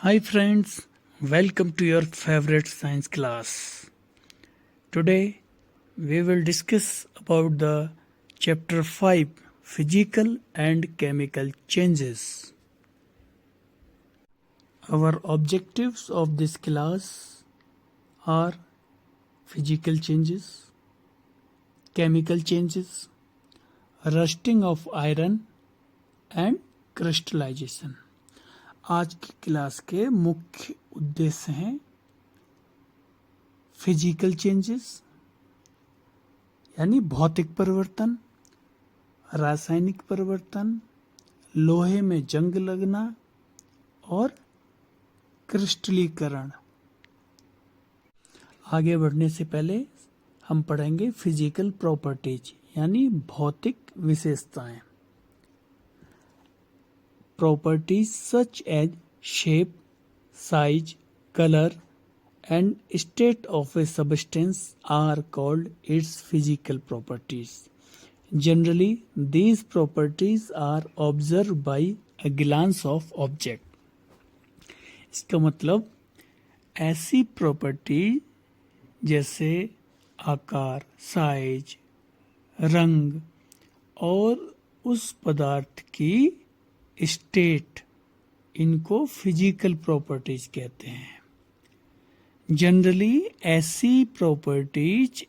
Hi friends, welcome to your favorite science class. Today we will discuss about the chapter 5 physical and chemical changes. Our objectives of this class are physical changes, chemical changes, rusting of iron and crystallization. आज की class के मुख्य उद्देश्य हैं physical changes यानी भौतिक परिवर्तन, रासायनिक परिवर्तन, लोहे में जंग लगना और क्रिस्टलीकरण। आगे बढ़ने से पहले हम पढ़ेंगे फिजिकल प्रॉपर्टीज यानी भौतिक विशेषताएं। Properties such as shape, size, color, and state of a substance are called its physical properties. Generally, these properties are observed by a glance of object. इसका मतलब ऐसी प्रॉपर्टी जैसे आकार, साइज, रंग और उस पदार्थ की स्टेट, इनको फिजिकल प्रॉपर्टीज कहते हैं। जनरली ऐसी प्रॉपर्टीज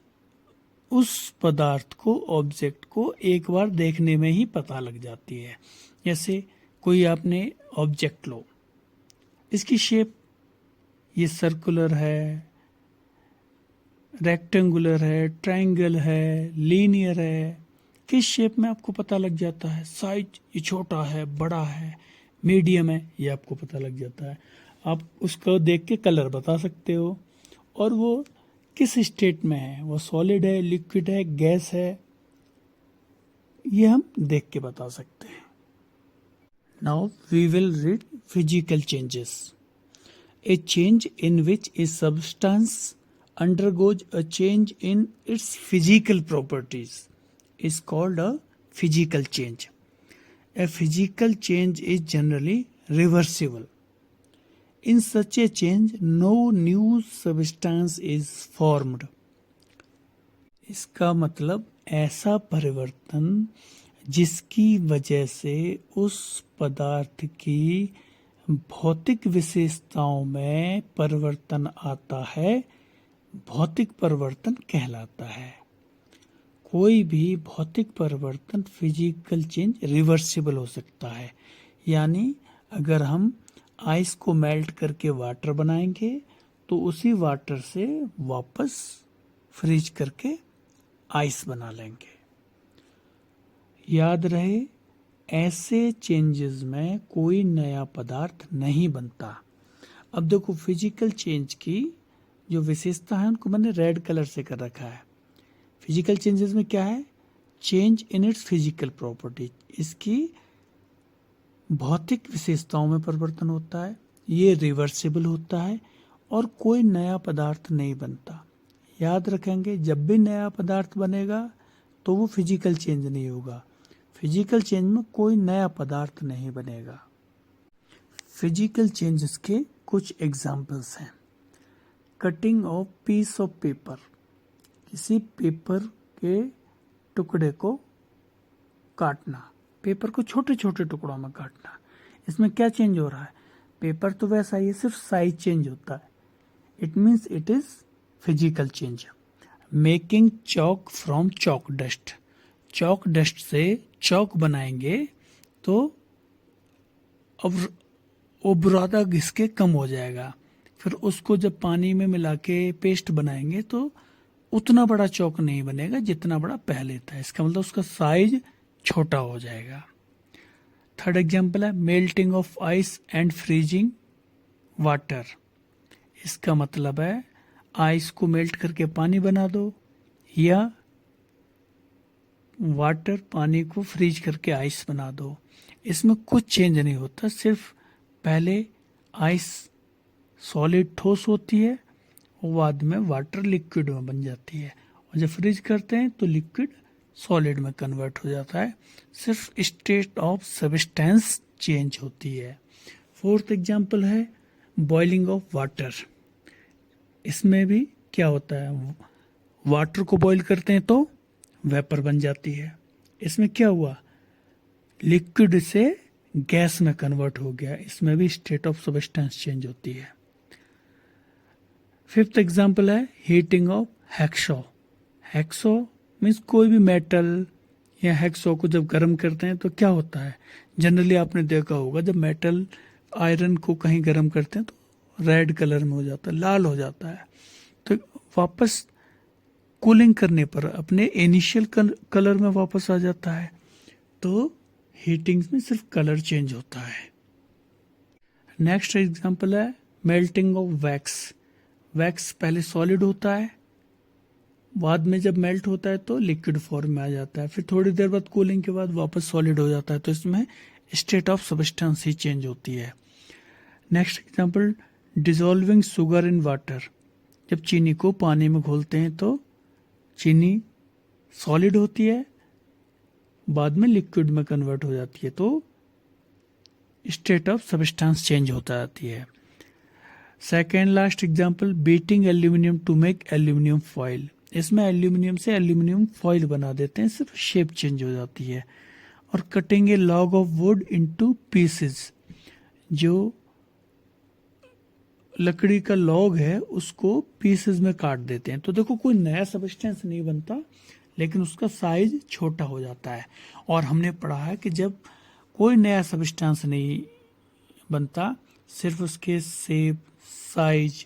उस पदार्थ को, ऑब्जेक्ट को एक बार देखने में ही पता लग जाती है। जैसे कोई आपने ऑब्जेक्ट लो, इसकी शेप ये सर्कुलर है, रेक्टेंगुलर है, ट्रायंगल है, लीनियर है, किस शेप में आपको पता लग जाता है। साइज ये छोटा है, बड़ा है, मीडियम है, ये आपको पता लग जाता है। आप उसको देख के कलर बता सकते हो और वो किस स्टेट में है, वो सॉलिड है, लिक्विड है, गैस है, ये हम देख के बता सकते हैं। Now we will read physical changes. A change in which a substance undergoes a change in its physical properties is called a physical change. A physical change is generally reversible. In such a change, no new substance is formed. इसका मतलब ऐसा परिवर्तन जिसकी वजह से उस पदार्थ की भौतिक विशेषताओं में परिवर्तन आता है, भौतिक परिवर्तन कहलाता है। कोई भी भौतिक परिवर्तन फिजिकल चेंज रिवर्सिबल हो सकता है। यानी अगर हम आइस को मेल्ट करके वाटर बनाएंगे तो उसी वाटर से वापस फ्रीज करके आइस बना लेंगे। याद रहे, ऐसे चेंजेस में कोई नया पदार्थ नहीं बनता। अब देखो, फिजिकल चेंज की जो विशेषता है उनको मैंने रेड कलर से कर रखा है। फिजिकल चेंजेस में क्या है? Change in its physical property, इसकी भौतिक विशेषताओं में परिवर्तन होता है, ये रिवर्सिबल होता है और कोई नया पदार्थ नहीं बनता। याद रखेंगे, जब भी नया पदार्थ बनेगा तो वो फिजिकल चेंज नहीं होगा। फिजिकल चेंज में कोई नया पदार्थ नहीं बनेगा। फिजिकल चेंजेस के कुछ एग्जाम्पल्स हैं। Cutting of peace of paper, किसी पेपर के टुकड़े को काटना, पेपर को छोटे छोटे टुकड़ों में काटना। इसमें क्या चेंज हो रहा है? पेपर तो वैसा ही है, सिर्फ साइज चेंज होता है। It means it is physical change. Making chalk from chalk dust, chalk dust से चॉक बनाएंगे तो अब वो बुरादा घिस के कम हो जाएगा। फिर उसको जब पानी में मिला के पेस्ट बनाएंगे तो उतना बड़ा चौक नहीं बनेगा जितना बड़ा पहले था। इसका मतलब उसका साइज छोटा हो जाएगा। थर्ड एग्जांपल है melting of ice and freezing water. इसका मतलब है आइस को मेल्ट करके पानी बना दो या वाटर, पानी को फ्रीज करके आइस बना दो। इसमें कुछ चेंज नहीं होता, सिर्फ पहले आइस सॉलिड ठोस होती है और बाद में वाटर लिक्विड में बन जाती है, और जब फ्रीज करते हैं तो लिक्विड सॉलिड में कन्वर्ट हो जाता है। सिर्फ स्टेट ऑफ सब्सटेंस चेंज होती है। फोर्थ एग्जांपल है बॉइलिंग ऑफ वाटर, इसमें भी क्या होता है, वाटर को बॉईल करते हैं तो वेपर बन जाती है। इसमें क्या हुआ, लिक्विड से गैस में कन्वर्ट हो गया, इसमें भी स्टेट ऑफ सब्सटेंस चेंज होती है। फिफ्थ एग्जांपल है heating of hexo. Hexo means कोई भी मेटल या हेक्सो को जब गर्म करते हैं तो क्या होता है, जनरली आपने देखा होगा जब मेटल आयरन को कहीं गर्म करते हैं तो रेड कलर में हो जाता है, लाल हो जाता है, तो वापस कूलिंग करने पर अपने इनिशियल कलर में वापस आ जाता है। तो हीटिंग में सिर्फ कलर चेंज होता है। नेक्स्ट एग्जांपल है मेल्टिंग ऑफ वैक्स। वैक्स पहले सॉलिड होता है, बाद में जब मेल्ट होता है तो लिक्विड फॉर्म में आ जाता है, फिर थोड़ी देर बाद कूलिंग के बाद वापस सॉलिड हो जाता है, तो इसमें state of substance he change होती है। Next example dissolving sugar in water. जब चीनी को पानी में घोलते हैं तो चीनी सॉलिड होती है, बाद में लिक्विड में कन्वर्ट हो जाती है, तो स्टेट ऑफ सब्सटेंस चेंज होता जाती है। Second last example beating aluminium to make aluminium foil. इसमें एल्यूमिनियम से एल्यूमिनियम फॉइल बना देते हैं, सिर्फ शेप चेंज हो जाती है। और cutting A log of would into pieces, जो लकड़ी का लॉग है उसको पीसेस में काट देते हैं, तो देखो कोई नया सब्सटेंस नहीं बनता, लेकिन उसका साइज छोटा हो जाता है। और हमने पढ़ा है कि जब कोई नया सब्सटेंस नहीं बनता, सिर्फ उसके शेप, साइज,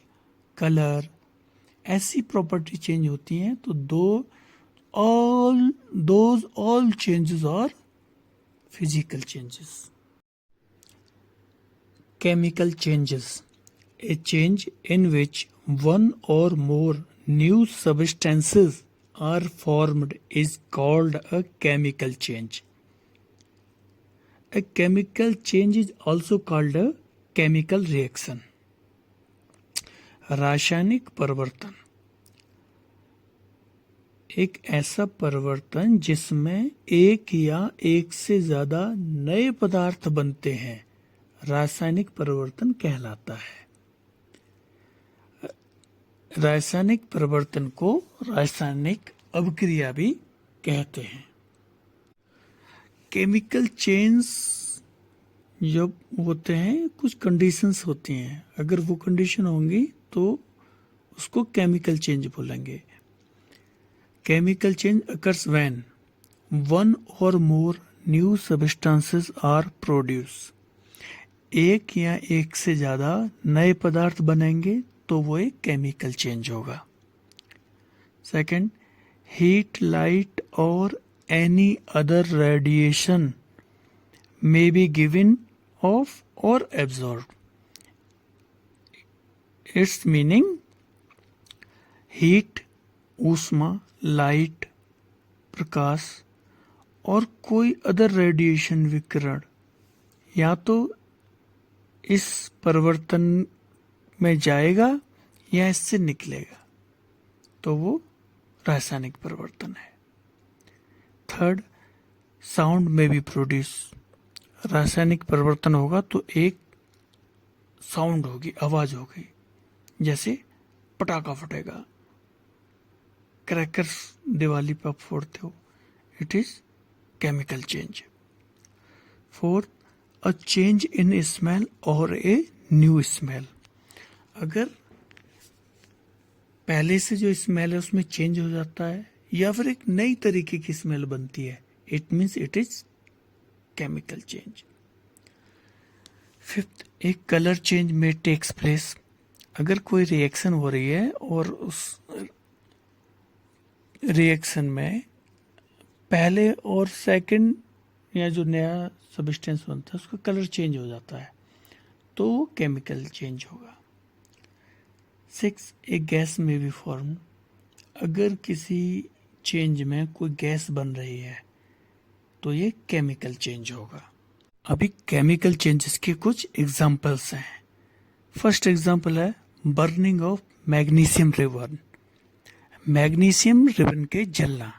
कलर, ऐसी प्रॉपर्टी चेंज होती हैं, तो all changes are physical changes. Chemical changes, a change in which one or more new substances are formed is called a chemical change. A chemical change is also called a chemical reaction. रासायनिक परिवर्तन एक ऐसा परिवर्तन जिसमें एक या एक से ज्यादा नए पदार्थ बनते हैं, रासायनिक परिवर्तन कहलाता है। रासायनिक परिवर्तन को रासायनिक अभिक्रिया भी कहते हैं। केमिकल चेंज जब होते हैं कुछ कंडीशंस होती हैं, अगर वो कंडीशन होंगी तो उसको केमिकल चेंज बोलेंगे। Chemical change occurs when one or more new substances are produce. एक या एक से ज्यादा नए पदार्थ बनेंगे तो वो एक केमिकल चेंज होगा। सेकंड, हीट, लाइट और any other radiation may be given off or absorbed. Its meaning heat, ऊष्मा, लाइट, प्रकाश और कोई अदर रेडिएशन विकिरण या तो इस परिवर्तन में जाएगा या इससे निकलेगा, तो वो रासायनिक परिवर्तन है। थर्ड, साउंड में बी प्रोड्यूस। रासायनिक परिवर्तन होगा तो एक साउंड होगी, आवाज होगी, जैसे पटाखा फटेगा, क्रैकर्स दिवाली पर आप फोड़ते हो, it is chemical change. Fourth, a change in smell और ए न्यू स्मेल। अगर पहले से जो स्मेल है उसमें चेंज हो जाता है या फिर एक नई तरीके की स्मेल बनती है, it means it is chemical change. Fifth, एक कलर चेंज में टेक्स प्लेस। अगर कोई रिएक्शन हो रही है और उस रिएक्शन में पहले और सेकंड या जो नया सब्सटेंस बनता है उसका कलर चेंज हो जाता है, तो केमिकल चेंज होगा। सिक्स, एक गैस में भी फॉर्म। अगर किसी चेंज में कोई गैस बन रही है तो ये केमिकल चेंज होगा। अभी केमिकल चेंजेस के कुछ एग्जांपल्स हैं। फर्स्ट एग्जांपल है burning of magnesium ribbon. Magnesium ribbon के जलना।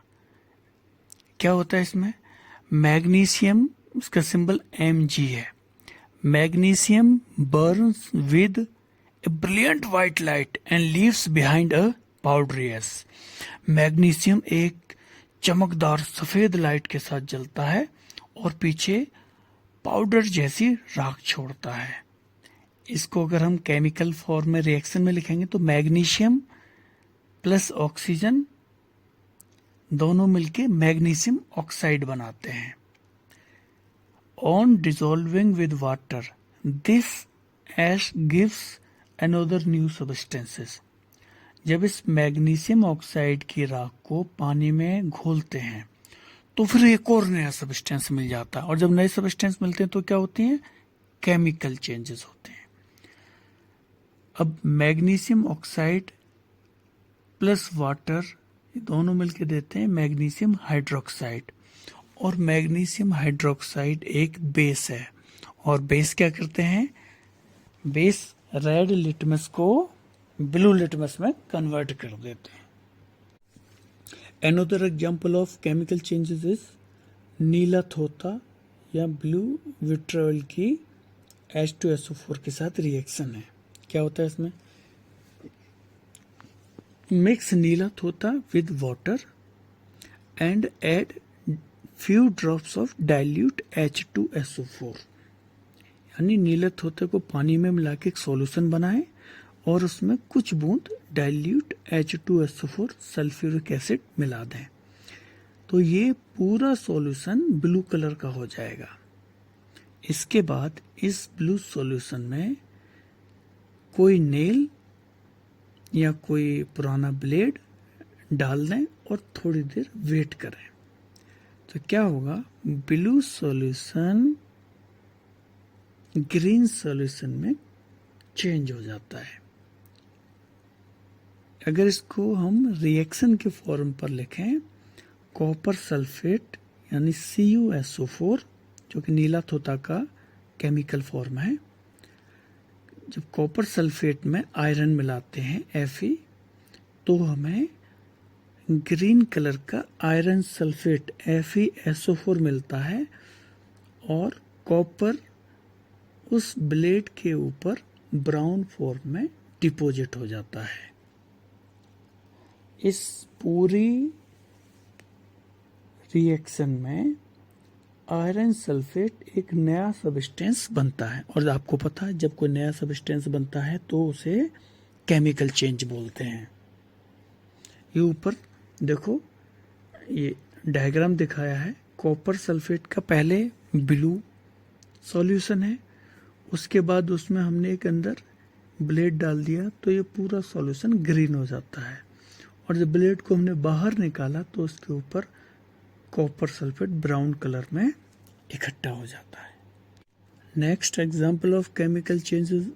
क्या होता है इसमें, मैग्नीशियम, उसका सिंबल Mg है। Magnesium Burns with a brilliant white light and leaves behind a powdery ash. Magnesium एक चमकदार सफेद लाइट के साथ जलता है और पीछे पाउडर जैसी राख छोड़ता है। इसको अगर हम केमिकल फॉर्म में रिएक्शन में लिखेंगे तो मैग्नीशियम प्लस ऑक्सीजन दोनों मिलके मैग्नीशियम ऑक्साइड बनाते हैं। On dissolving with water this ash gives another new substances. जब इस मैग्नीशियम ऑक्साइड की राख को पानी में घोलते हैं तो फिर एक और नया सब्सटेंस मिल जाता है, और जब नए सब्सटेंस मिलते हैं तो क्या होती हैं? केमिकल चेंजेस होते हैं। अब मैग्नीशियम ऑक्साइड प्लस वाटर दोनों मिलके देते हैं मैग्नीशियम हाइड्रोक्साइड, और मैग्नीशियम हाइड्रोक्साइड एक बेस है, और बेस क्या करते हैं? बेस रेड लिटमस को ब्लू लिटमस में कन्वर्ट कर देते हैं। Another example of chemical changes is नीला थोथा या ब्लू विट्रोल की H2SO4 के साथ रिएक्शन है। क्या होता है इसमें? मिक्स नीला थोथा with water and add few drops of dilute H2SO4, यानी नीले थोथे को पानी में मिला के एक सॉल्यूशन बनाएं और उसमें कुछ बूंद डाइल्यूट H2SO4 सल्फ्यूरिक एसिड मिला दें, तो ये पूरा सॉल्यूशन ब्लू कलर का हो जाएगा। इसके बाद इस ब्लू सॉल्यूशन में कोई नेल या कोई पुराना ब्लेड डाल दें और थोड़ी देर वेट करें, तो क्या होगा? ब्लू सॉल्यूशन ग्रीन सॉल्यूशन में चेंज हो जाता है। अगर इसको हम रिएक्शन के फॉर्म पर लिखें, कॉपर सल्फेट यानी CuSO4 जो कि नीला थोथा का केमिकल फॉर्म है, जब कॉपर सल्फेट में आयरन मिलाते हैं Fe, तो हमें ग्रीन कलर का आयरन सल्फेट FeSO4 मिलता है, और कॉपर उस ब्लेड के ऊपर ब्राउन फॉर्म में डिपॉजिट हो जाता है। इस पूरी रिएक्शन में आयरन सल्फेट एक नया सब्सटेंस बनता है, और आपको पता है जब कोई नया सब्सटेंस बनता है तो उसे केमिकल चेंज बोलते हैं। ये ऊपर देखो, ये डायग्राम दिखाया है। कॉपर सल्फेट का पहले ब्लू सॉल्यूशन है, उसके बाद उसमें हमने एक अंदर ब्लेड डाल दिया तो ये पूरा सॉल्यूशन ग्रीन हो जाता है, और जब ब्लेड को हमने बाहर निकाला तो उसके ऊपर कॉपर सल्फेट ब्राउन कलर में इकट्ठा हो जाता है। Next example of chemical changes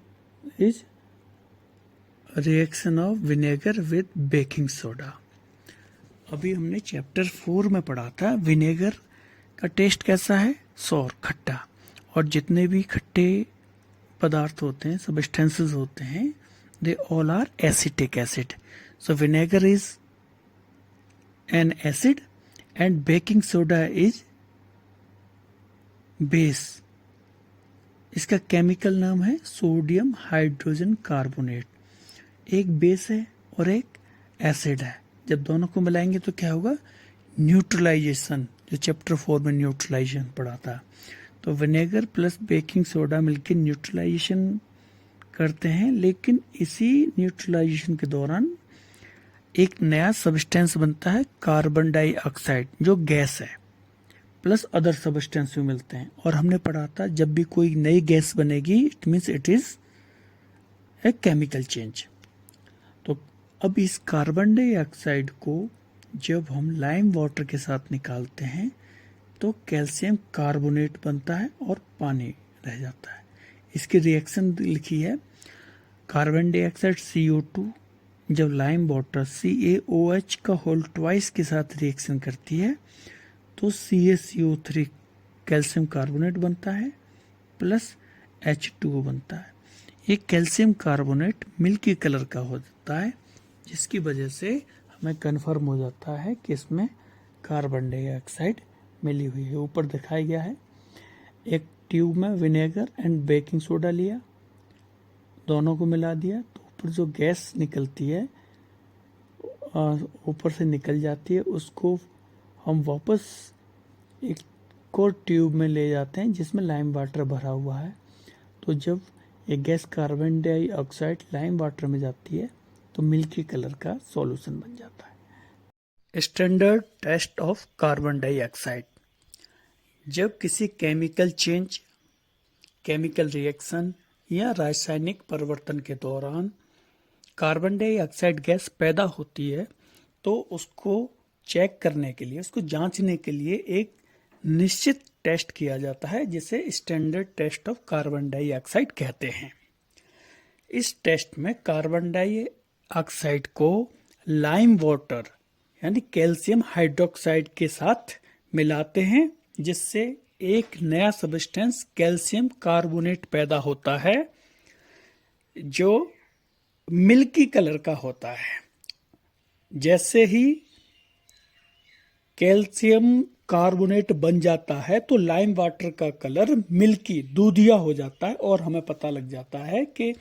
is reaction of vinegar with baking soda. अभी हमने चैप्टर 4 में पढ़ा था विनेगर का टेस्ट कैसा है? सॉर, खट्टा, और जितने भी खट्टे पदार्थ होते हैं, सब्सटेंसेस होते हैं, they all are acetic acid. So vinegar is an acid and baking soda is base. इसका केमिकल नाम है सोडियम हाइड्रोजन कार्बोनेट। एक बेस है और एक एसिड है, जब दोनों को मिलाएंगे तो क्या होगा? न्यूट्रलाइजेशन, जो चैप्टर 4 में न्यूट्रलाइजेशन पढ़ा था। तो विनेगर प्लस बेकिंग सोडा मिलकर न्यूट्रलाइजेशन करते हैं, लेकिन इसी न्यूट्रलाइजेशन के दौरान एक नया सब्सटेंस बनता है कार्बन डाइऑक्साइड, जो गैस है, प्लस अदर सब्सटेंस भी मिलते हैं। और हमने पढ़ा था जब भी कोई नई गैस बनेगी it means it is a chemical change. तो अब इस कार्बन डाइऑक्साइड को जब हम लाइम वाटर के साथ निकालते हैं तो कैल्शियम कार्बोनेट बनता है और पानी रह जाता है। इसकी रिएक्शन लिखी है, कार्बन डाइऑक्साइड CO2 जब लाइम वाटर CaOH का होल ट्वाइस के साथ रिएक्शन करती है तो CaCO3 कैल्शियम कार्बोनेट बनता है प्लस H2O बनता है। ये कैल्शियम कार्बोनेट मिल्की कलर का हो जाता है, जिसकी वजह से हमें कन्फर्म हो जाता है कि इसमें कार्बन डाइऑक्साइड मिली हुई है। ऊपर दिखाया गया है, एक ट्यूब में विनेगर एंड बेकिंग सोडा लिया, दोनों को मिला दिया तो ऊपर जो गैस निकलती है ऊपर से निकल जाती है, उसको हम वापस एक और ट्यूब में ले जाते हैं जिसमें लाइम वाटर भरा हुआ है। तो जब ये gas carbon dioxide lime water में जाती है तो मिल्की कलर का सॉल्यूशन बन जाता है। Standard test of carbon dioxide. जब किसी केमिकल चेंज, केमिकल रिएक्शन या रासायनिक परिवर्तन के दौरान कार्बन डाइऑक्साइड गैस पैदा होती है तो उसको चेक करने के लिए, उसको जांचने के लिए एक निश्चित टेस्ट किया जाता है जिसे standard test of carbon dioxide कहते हैं। इस टेस्ट में कार्बन डाइऑक्साइड को लाइम वाटर यानी कैल्शियम हाइड्रोक्साइड के साथ मिलाते हैं जिससे एक नया सब्सटेंस कैल्शियम कार्बोनेट पैदा होता है जो मिल्की कलर का होता है। जैसे ही कैल्शियम कार्बोनेट बन जाता है तो लाइम वाटर का कलर मिल्की दूधिया हो जाता है और हमें पता लग जाता है कि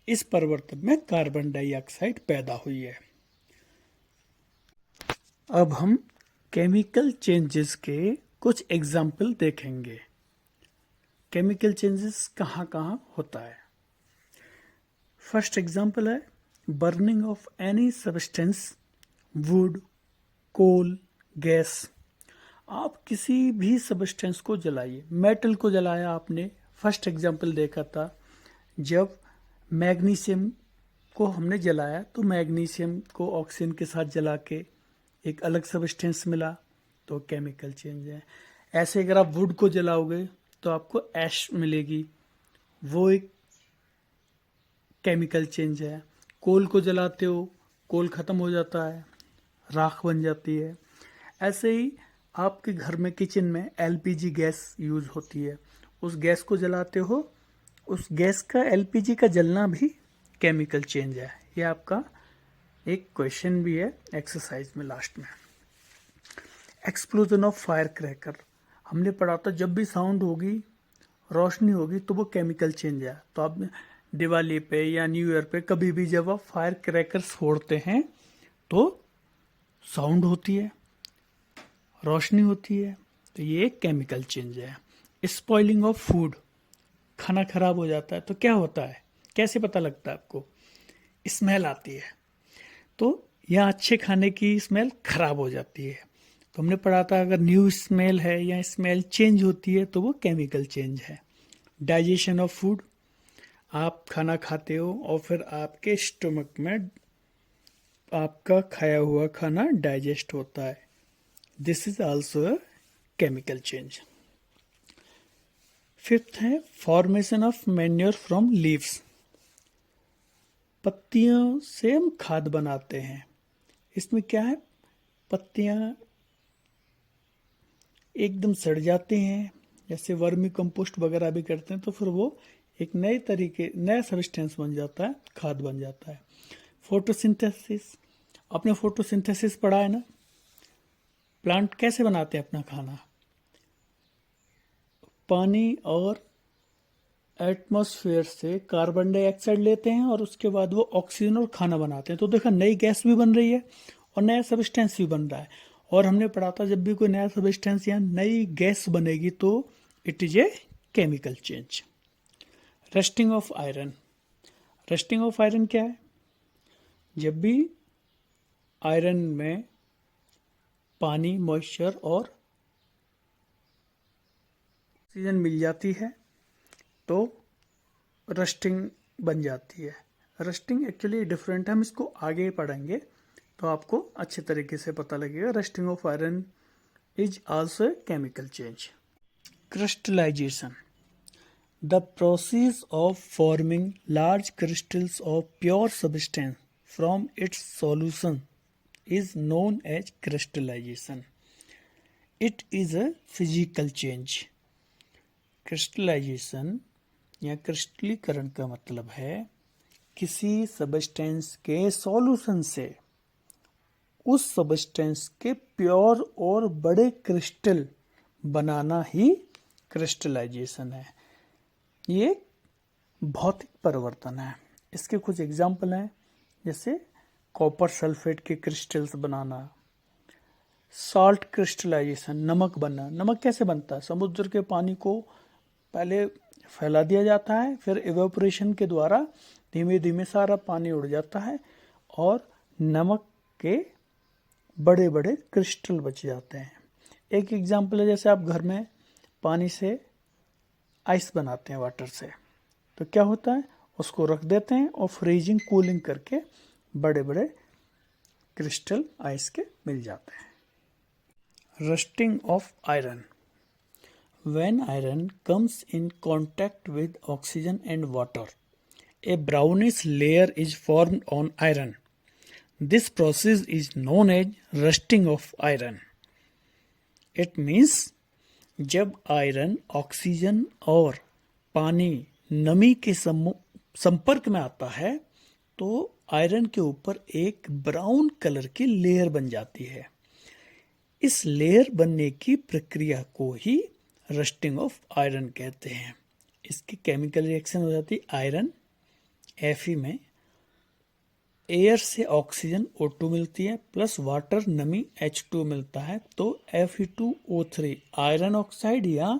इस परिवर्तन में कार्बन डाइऑक्साइड पैदा हुई है। अब हम केमिकल चेंजेस के कुछ एग्जाम्पल देखेंगे। केमिकल चेंजेस कहाँ कहाँ होता है। फर्स्ट एग्जाम्पल है burning of any substance, wood, coal, gas. आप किसी भी सब्सटेंस को जलाइए, मेटल को जलाया आपने, फर्स्ट एग्जाम्पल देखा था। जब मैग्नीशियम को हमने जलाया तो मैग्नीशियम को ऑक्सीजन के साथ जला के एक अलग सब्सटेंस मिला तो केमिकल चेंज है। ऐसे अगर आप वुड को जलाओगे तो आपको ऐश मिलेगी, वो एक केमिकल चेंज है। कोल को जलाते हो, कोल खत्म हो जाता है, राख बन जाती है। ऐसे ही आपके घर में किचन में एलपीजी गैस यूज होती है, उस गैस को जलाते हो, उस गैस का एलपीजी का जलना भी केमिकल चेंज है। ये आपका एक क्वेश्चन भी है एक्सरसाइज में लास्ट में। एक्सप्लोजन ऑफ फायर क्रैकर, हमने पढ़ा था जब भी साउंड होगी, रोशनी होगी तो वो केमिकल चेंज है। तो आप दिवाली पे या न्यू ईयर पे कभी भी जब आप फायर क्रैकर्स फोड़ते हैं तो साउंड होती है, रोशनी होती है, तो ये एक केमिकल चेंज है। स्पॉइलिंग ऑफ फूड, खाना खराब हो जाता है तो क्या होता है, कैसे पता लगता है आपको? स्मेल आती है। तो यहाँ अच्छे खाने की स्मेल खराब हो जाती है। तो हमने पढ़ा था अगर न्यू स्मेल है या स्मेल चेंज होती है तो वो केमिकल चेंज है। डाइजेशन ऑफ फूड, आप खाना खाते हो और फिर आपके स्टमक में आपका खाया हुआ खाना डाइजेस्ट होता है, this is also a chemical change. Fifth है formation of manure from leaves, पत्तियों से हम खाद बनाते हैं। इसमें क्या है, पत्तियां एकदम सड़ जाती हैं, जैसे वर्मी कंपोस्ट वगैरह भी करते हैं तो फिर वो एक नया सब्सटेंस बन जाता है, खाद बन जाता है। फोटोसिंथेसिस, आपने फोटोसिंथेसिस पढ़ा है ना, प्लांट कैसे बनाते हैं अपना खाना, पानी और एटमॉस्फेयर से कार्बन डाइऑक्साइड लेते हैं और उसके बाद वो ऑक्सीजन और खाना बनाते हैं। तो देखा नई गैस भी बन रही है और नया सब्सटेंस भी बन रहा है। और हमने पढ़ा था जब भी कोई नया सब्सटेंस या नई गैस बनेगी तो it is a chemical change. Rusting of iron, rusting of iron क्या है, जब भी आयरन में पानी, मॉइस्चर और ऑक्सीजन मिल जाती है तो रस्टिंग बन जाती है। रस्टिंग एक्चुअली डिफरेंट है, हम इसको आगे पढ़ेंगे तो आपको अच्छे तरीके से पता लगेगा। Rusting of iron is also a chemical change. Crystallisation, the process of forming large crystals of pure substance from its solution is known as crystallization. It is a physical change. Crystallisation या क्रिस्टलीकरण का मतलब है किसी substance के solution से उस substance के प्योर और बड़े क्रिस्टल बनाना ही क्रिस्टलाइजेशन है। ये भौतिक परिवर्तन है। इसके कुछ एग्जाम्पल हैं, जैसे कॉपर सल्फेट के क्रिस्टल्स बनाना, सॉल्ट क्रिस्टलाइजेशन, नमक बनना। नमक कैसे बनता है? समुद्र के पानी को पहले फैला दिया जाता है, फिर इवेपोरेशन के द्वारा धीमे धीमे सारा पानी उड़ जाता है और नमक के बड़े बड़े क्रिस्टल बच जाते हैं। एक एग्जाम्पल है, जैसे आप घर में पानी से आइस बनाते हैं वाटर से, तो क्या होता है, उसको रख देते हैं और फ्रीजिंग कूलिंग करके बड़े बड़े क्रिस्टल आइस के मिल जाते हैं। Rusting of iron. When iron comes in contact with oxygen and water, a brownish layer is formed on iron. This process is known as rusting of iron. It means जब iron oxygen और पानी नमी के संपर्क में आता है तो आयरन के ऊपर एक ब्राउन कलर की लेयर बन जाती है। इस लेयर बनने की प्रक्रिया को ही रस्टिंग ऑफ आयरन कहते हैं। इसकी केमिकल रिएक्शन हो जाती है, आयरन Fe में एयर से ऑक्सीजन O2 मिलती है प्लस वाटर नमी H2 मिलता है, तो Fe2O3 आयरन ऑक्साइड या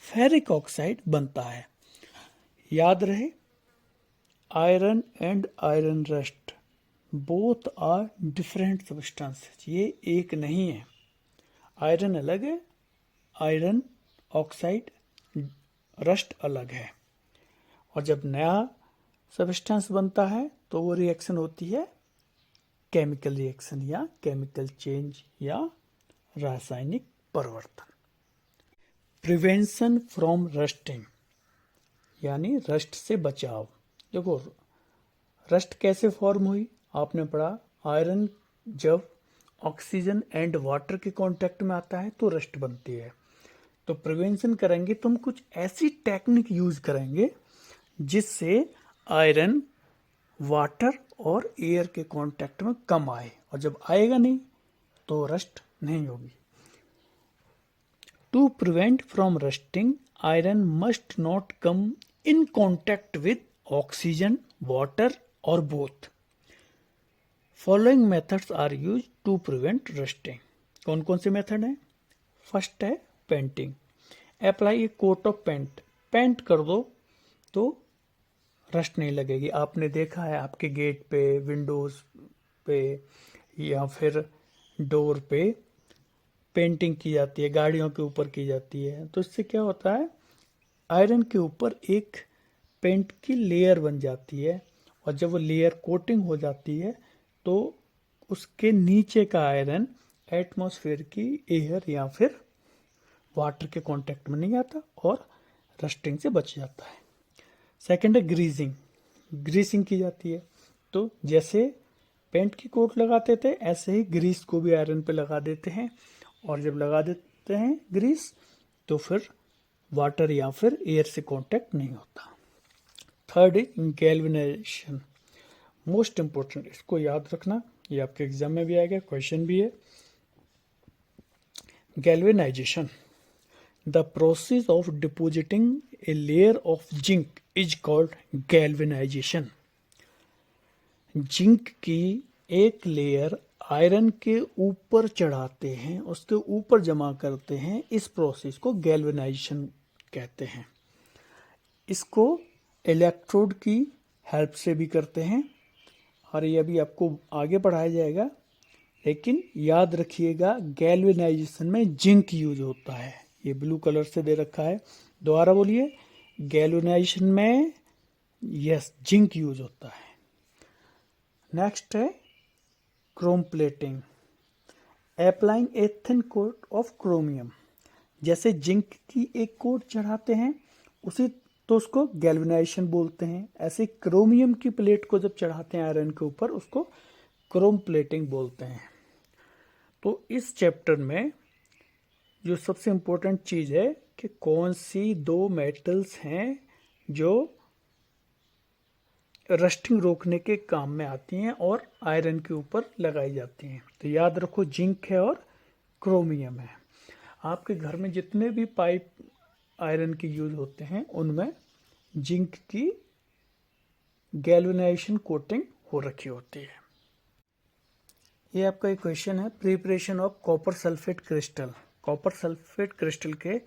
फेरिक ऑक्साइड बनता है। याद रहे, iron and iron rust both are different substances, ये एक नहीं है। आयरन अलग है, आयरन ऑक्साइड रस्ट अलग है, और जब नया सब्सटेंस बनता है तो वो रिएक्शन होती है केमिकल रिएक्शन या केमिकल चेंज या रासायनिक परिवर्तन। प्रिवेंशन फ्रॉम रस्टिंग यानी रस्ट से बचाव। देखो, रस्ट कैसे फॉर्म हुई, आपने पढ़ा, आयरन जब ऑक्सीजन एंड वाटर के कांटेक्ट में आता है तो रस्ट बनती है। तो प्रिवेंशन करेंगे तो हम कुछ ऐसी टेक्निक यूज करेंगे जिससे आयरन वाटर और एयर के कांटेक्ट में कम आए, और जब आएगा नहीं तो रस्ट नहीं होगी। To prevent from rusting, iron must not come in contact with oxygen, water और both. Following methods are use to prevent rusting. कौन कौन से मेथड हैं? फर्स्ट है painting. Apply a coat of paint, paint कर दो तो रस्ट नहीं लगेगी। आपने देखा है आपके गेट पे, विंडोज पे या फिर डोर पे पेंटिंग की जाती है, गाड़ियों के ऊपर की जाती है, तो इससे क्या होता है, आयरन के ऊपर एक पेंट की लेयर बन जाती है, और जब वो लेयर कोटिंग हो जाती है तो उसके नीचे का आयरन एटमॉस्फेयर की एयर या फिर वाटर के कांटेक्ट में नहीं आता और रस्टिंग से बच जाता है। सेकंड है ग्रीसिंग, ग्रीसिंग की जाती है। तो जैसे पेंट की कोट लगाते थे ऐसे ही ग्रीस को भी आयरन पे लगा देते हैं, और जब लगा देते हैं ग्रीस तो फिर वाटर या फिर एयर से कांटेक्ट नहीं होता। थर्ड है गैल्वेनाइजेशन, मोस्ट इंपॉर्टेंट, इसको याद रखना, ये आपके एग्जाम में भी आएगा, क्वेश्चन भी है। Galvanisation, the process of depositing a layer of zinc is called galvanization. Zinc की एक लेयर आयरन के ऊपर चढ़ाते हैं, उसके ऊपर जमा करते हैं, इस प्रोसेस को गैल्वेनाइजेशन कहते हैं। इसको इलेक्ट्रोड की हेल्प से भी करते हैं, और ये अभी आपको आगे पढ़ाया जाएगा, लेकिन याद रखिएगा गैल्वेनाइजेशन में जिंक यूज होता है। ये ब्लू कलर से दे रखा है, दोबारा बोलिए, गैल्वेनाइजेशन में यस जिंक यूज होता है। नेक्स्ट है chrome plating, applying a thin coat of chromium. जैसे जिंक की एक कोट चढ़ाते हैं उसी तो उसको गैल्वेनाइजेशन बोलते हैं, ऐसे क्रोमियम की प्लेट को जब चढ़ाते हैं आयरन के ऊपर उसको क्रोम प्लेटिंग बोलते हैं। तो इस चैप्टर में जो सबसे इम्पोर्टेंट चीज़ है कि कौन सी दो मेटल्स हैं जो रस्टिंग रोकने के काम में आती हैं और आयरन के ऊपर लगाई जाती हैं। तो याद रखो, जिंक है और क्रोमियम है। आपके घर में जितने भी पाइप आयरन के यूज होते हैं उनमें जिंक की गैल्वेनाइजेशन कोटिंग हो रखी होती है। ये आपका एक क्वेश्चन है, preparation of copper sulphate crystal. Copper sulphate crystal के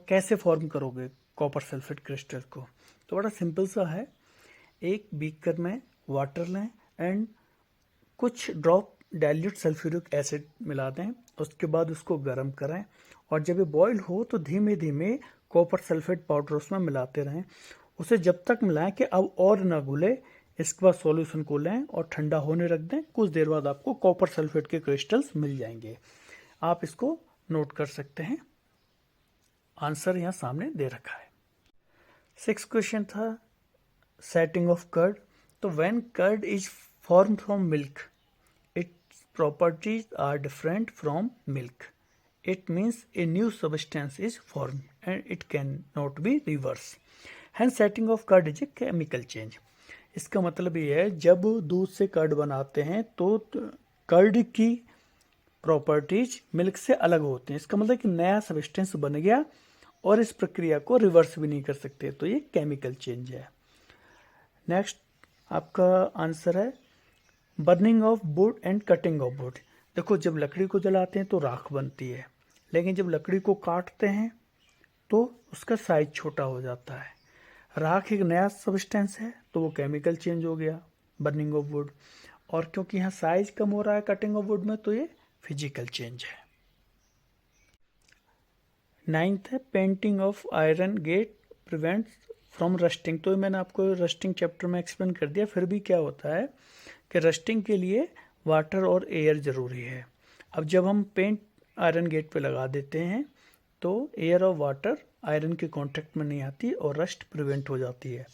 कैसे फॉर्म करोगे कॉपर सल्फेट क्रिस्टल को? तो बड़ा सिंपल सा है, एक बीकर में वाटर लें एंड कुछ ड्रॉप डाइल्यूट सल्फ्यूरिक एसिड मिला दें, उसके बाद उसको गर्म करें और जब ये बॉयल हो तो धीमे धीमे कॉपर सल्फेट पाउडर उसमें मिलाते रहें। उसे जब तक मिलाएं कि अब और ना घुले, इसके बाद सॉल्यूशन को लें और ठंडा होने रख दें। कुछ देर बाद आपको कॉपर सल्फेट के क्रिस्टल्स मिल जाएंगे। आप इसको नोट कर सकते हैं, आंसर यहाँ सामने दे रखा है। 6 क्वेश्चन था सेटिंग ऑफ कर्ड। तो when curd is form from milk, its properties are different from milk. It means a new substance is form and it can not be reverse. Hence setting of curd is a chemical change. इसका मतलब ये है, जब दूध से curd बनाते हैं तो कर्ड की प्रॉपर्टीज मिल्क से अलग होती हैं। इसका मतलब कि नया सब्सटेंस बन गया और इस प्रक्रिया को रिवर्स भी नहीं कर सकते, तो ये केमिकल चेंज है। नेक्स्ट आपका आंसर है burning of would and cutting of would. देखो, जब लकड़ी को जलाते हैं तो राख बनती है, लेकिन जब लकड़ी को काटते हैं तो उसका साइज छोटा हो जाता है। राख एक नया सब्सटेंस है तो वो केमिकल चेंज हो गया, बर्निंग ऑफ वुड। और क्योंकि यहाँ साइज कम हो रहा है कटिंग ऑफ वुड में, तो ये फिजिकल चेंज है। 9th है painting of iron gate prevents from rusting. तो मैंने आपको रस्टिंग चैप्टर में एक्सप्लेन कर दिया, फिर भी क्या होता है कि रस्टिंग के लिए वाटर और एयर ज़रूरी है। अब जब हम पेंट आयरन गेट पे लगा देते हैं तो एयर और वाटर आयरन के कांटेक्ट में नहीं आती और रस्ट प्रिवेंट हो जाती है।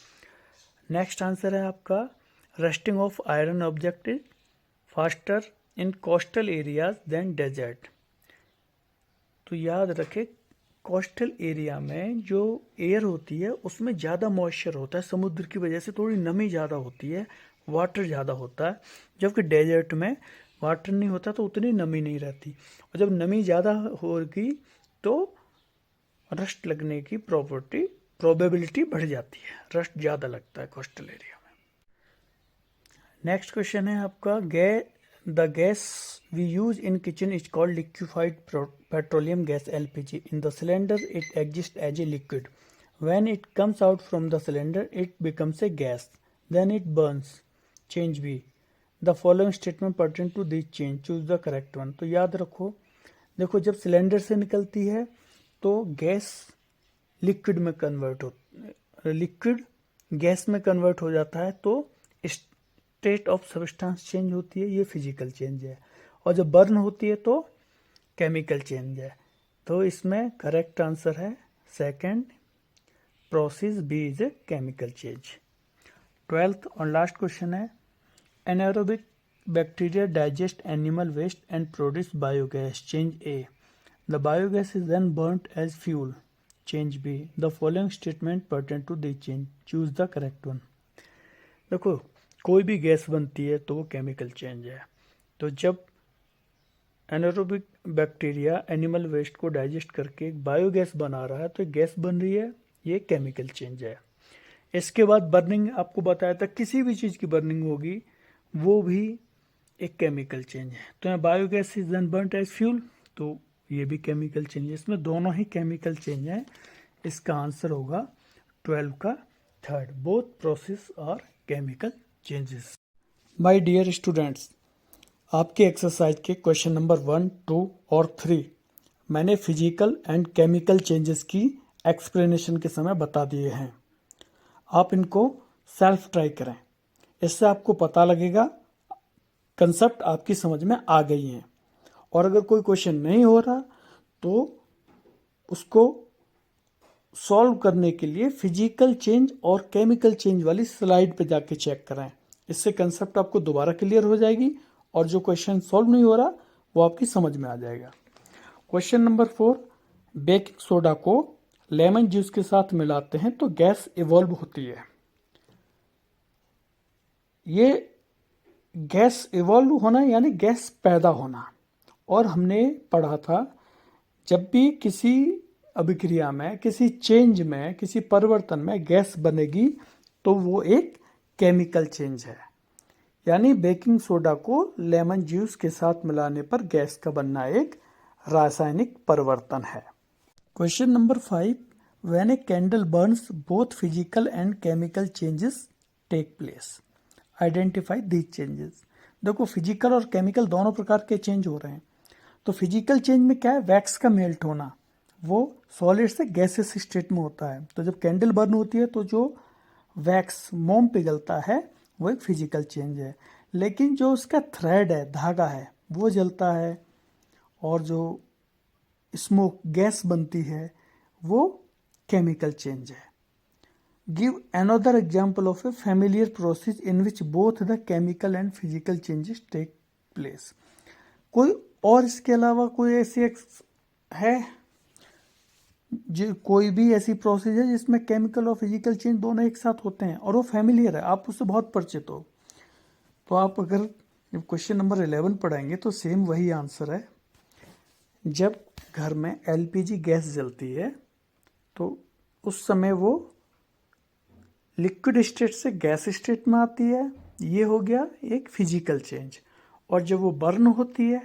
नेक्स्ट आंसर है आपका rusting of iron object is faster in coastal areas than desert. तो याद रखें, कोस्टल एरिया में जो एयर होती है उसमें ज़्यादा मॉइस्चर होता है, समुद्र की वजह से थोड़ी नमी ज़्यादा होती है, वाटर ज़्यादा होता है। जबकि डेजर्ट में वाटर नहीं होता तो उतनी नमी नहीं रहती, और जब नमी ज़्यादा होगी तो रस्ट लगने की प्रोबेबिलिटी बढ़ जाती है, रस्ट ज़्यादा लगता है कोस्टल एरिया में। नेक्स्ट क्वेश्चन है आपका the gas we use in kitchen is called liquefied petroleum gas LPG. In the cylinder it exists as a liquid. When it comes out from the cylinder it becomes a gas. Then it burns. Change B. The following statement pertain to this change. Choose the correct one. तो याद रखो, देखो, जब cylinder से निकलती है तो gas liquid में कन्वर्ट हो लिक्विड गैस में कन्वर्ट हो जाता है, तो स्टेट ऑफ सब्सटेंस चेंज होती है, ये फिजिकल चेंज है। और जब बर्न होती है तो केमिकल चेंज है। तो इसमें करेक्ट आंसर है second, process B is a chemical change. 12th और लास्ट क्वेश्चन है anaerobic bacteria digest animal waste and produce biogas. Change A. The biogas is then burned as fuel. Change B. The following statement pertain to this change. Choose the correct one. देखो, कोई भी gas बनती है तो वो chemical change है। तो जब एनारोबिक बैक्टीरिया एनिमल वेस्ट को डाइजेस्ट करके एक बायोगैस बना रहा है तो एक गैस बन रही है, ये केमिकल चेंज है। इसके बाद बर्निंग, आपको बताया था किसी भी चीज़ की बर्निंग होगी वो भी एक केमिकल चेंज है। तो यहाँ biogas is then burned as fuel, तो ये भी केमिकल चेंज है। इसमें दोनों ही केमिकल चेंज है। इसका आंसर होगा 12 का थर्ड, बोथ प्रोसेस और chemical changes. My dear students, आपके एक्सरसाइज के क्वेश्चन नंबर 1, 2 और 3 मैंने फिजिकल एंड केमिकल चेंजेस की एक्सप्लेनेशन के समय बता दिए हैं। आप इनको सेल्फ ट्राई करें, इससे आपको पता लगेगा कंसेप्ट आपकी समझ में आ गई हैं। और अगर कोई क्वेश्चन नहीं हो रहा तो उसको सॉल्व करने के लिए फिजिकल चेंज और केमिकल चेंज वाली स्लाइड पे जाके चेक करें। इससे कंसेप्ट आपको दोबारा क्लियर हो जाएगी और जो क्वेश्चन सॉल्व नहीं हो रहा वो आपकी समझ में आ जाएगा। क्वेश्चन नंबर 4, बेकिंग सोडा को लेमन जूस के साथ मिलाते हैं तो गैस इवॉल्व होती है। ये गैस इवॉल्व होना यानी गैस पैदा होना। और हमने पढ़ा था जब भी किसी अभिक्रिया में, किसी चेंज में, किसी परिवर्तन में गैस बनेगी तो वो एक केमिकल चेंज है, यानी बेकिंग सोडा को लेमन जूस के साथ मिलाने पर गैस का बनना एक रासायनिक परिवर्तन है। Question number 5, when a candle burns both physical and chemical changes take place, identify these changes. देखो फिजिकल और केमिकल दोनों प्रकार के चेंज हो रहे हैं। तो फिजिकल चेंज में क्या है, वैक्स का मेल्ट होना, वो सॉलिड से गैसेस स्टेट में होता है। तो जब कैंडल बर्न होती है तो जो वैक्स मोम पिघलता है वो एक फिजिकल चेंज है। लेकिन जो उसका थ्रेड है, धागा है, वो जलता है और जो स्मोक गैस बनती है वो केमिकल चेंज है। Give another example of a familiar process in which both the chemical and physical changes take place. कोई और इसके अलावा कोई ऐसी है जो कोई भी ऐसी प्रोसेस है जिसमें केमिकल और फिजिकल चेंज दोनों एक साथ होते हैं और वो फैमिलियर है, आप उससे बहुत परिचित हो। तो आप अगर क्वेश्चन नंबर 11 पढ़ेंगे तो सेम वही आंसर है। जब घर में एलपीजी गैस जलती है तो उस समय वो लिक्विड स्टेट से गैस स्टेट में आती है, ये हो गया एक फिजिकल चेंज। और जब वो बर्न होती है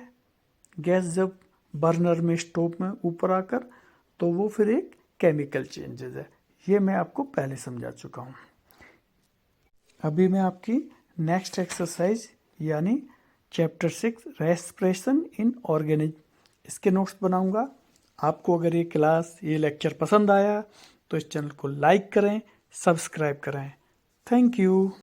गैस, जब बर्नर में स्टोव में ऊपर आकर, तो वो फिर एक केमिकल चेंजेस है। ये मैं आपको पहले समझा चुका हूँ। अभी मैं आपकी नेक्स्ट एक्सरसाइज यानी चैप्टर 6 रेस्पिरेशन इन ऑर्गेनिज्म, इसके नोट्स बनाऊंगा। आपको अगर ये क्लास, ये लेक्चर पसंद आया तो इस चैनल को लाइक करें, सब्सक्राइब करें। Thank you.